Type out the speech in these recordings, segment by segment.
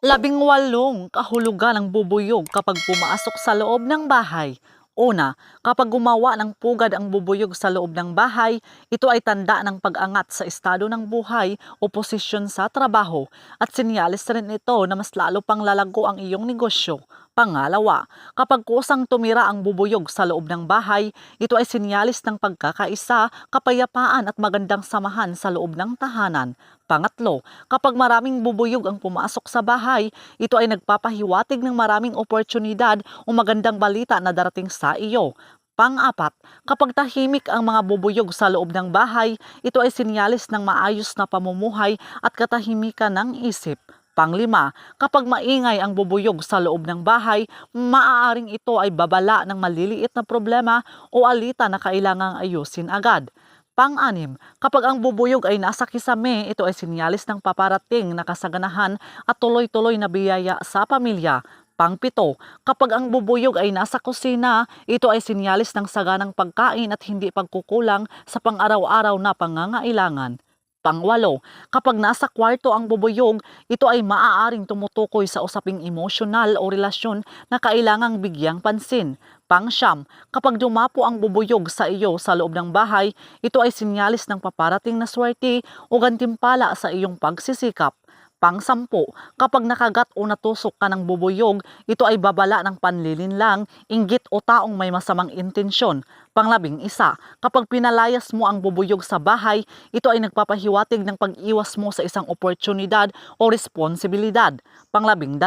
18 kahulugan ng bubuyog kapag pumasok sa loob ng bahay. Una, kapag gumawa ng pugad ang bubuyog sa loob ng bahay, ito ay tanda ng pag-angat sa estado ng buhay o posisyon sa trabaho at sinyalis rin ito na mas lalo pang lalago ang iyong negosyo. Pangalawa, kapag kusang tumira ang bubuyog sa loob ng bahay, ito ay sinyalis ng pagkakaisa, kapayapaan at magandang samahan sa loob ng tahanan. Pangatlo, kapag maraming bubuyog ang pumasok sa bahay, ito ay nagpapahiwatig ng maraming oportunidad o magandang balita na darating sa iyo. Pang-apat, kapag tahimik ang mga bubuyog sa loob ng bahay, ito ay sinyalis ng maayos na pamumuhay at katahimikan ng isip. Panglima, kapag maingay ang bubuyog sa loob ng bahay, maaaring ito ay babala ng maliliit na problema o alita na kailangang ayusin agad. Pang-anim, kapag ang bubuyog ay nasa kisame, ito ay sinyalis ng paparating na kasaganahan at tuloy-tuloy na biyaya sa pamilya. Pang-pito, kapag ang bubuyog ay nasa kusina, ito ay sinyalis ng saganang pagkain at hindi pagkukulang sa pang-araw-araw na pangangailangan. Pang-walo, kapag nasa kwarto ang bubuyog, ito ay maaaring tumutukoy sa usaping emosyonal o relasyon na kailangang bigyang pansin. Pang-siyam, kapag dumapo ang bubuyog sa iyo sa loob ng bahay, ito ay sinyalis ng paparating na swerte o gantimpala sa iyong pagsisikap. Pang-sampu, kapag nakagat o natusok ka ng bubuyog, ito ay babala ng panlilinlang, inggit o taong may masamang intensyon. Pang-11, kapag pinalayas mo ang bubuyog sa bahay, ito ay nagpapahiwatig ng pag-iwas mo sa isang oportunidad o responsibilidad. Pang-12,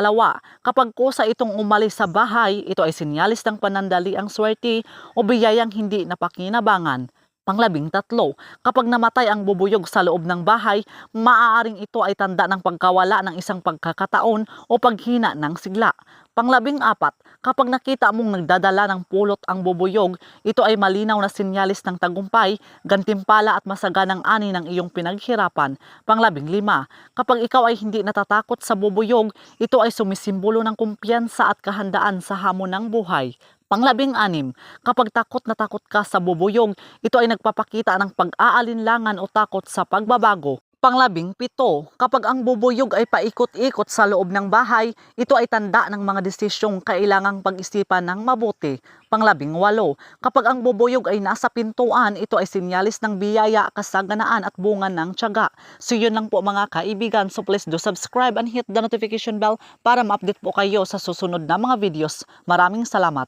kapag kusa itong umalis sa bahay, ito ay sinyalis ng panandali ang swerte o biyayang hindi napakinabangan. Pang-13, kapag namatay ang bubuyog sa loob ng bahay, maaaring ito ay tanda ng pagkawala ng isang pagkakataon o paghina ng sigla. Pang-14, kapag nakita mong nagdadala ng pulot ang bubuyog, ito ay malinaw na sinyalis ng tagumpay, gantimpala at masaganang ani ng iyong pinaghirapan. Pang-15, kapag ikaw ay hindi natatakot sa bubuyog, ito ay sumisimbolo ng kumpiyansa at kahandaan sa hamon ng buhay. Pang-16, kapag takot na takot ka sa bubuyog, ito ay nagpapakita ng pag-aalinlangan o takot sa pagbabago. Pang-17, kapag ang bubuyog ay paikot-ikot sa loob ng bahay, ito ay tanda ng mga desisyong kailangang pag-isipan ng mabuti. Pang-18, kapag ang bubuyog ay nasa pintuan, ito ay sinyalis ng biyaya, kasaganaan at bunga ng tiyaga. So yun lang po mga kaibigan. So please do subscribe and hit the notification bell para ma-update po kayo sa susunod na mga videos. Maraming salamat.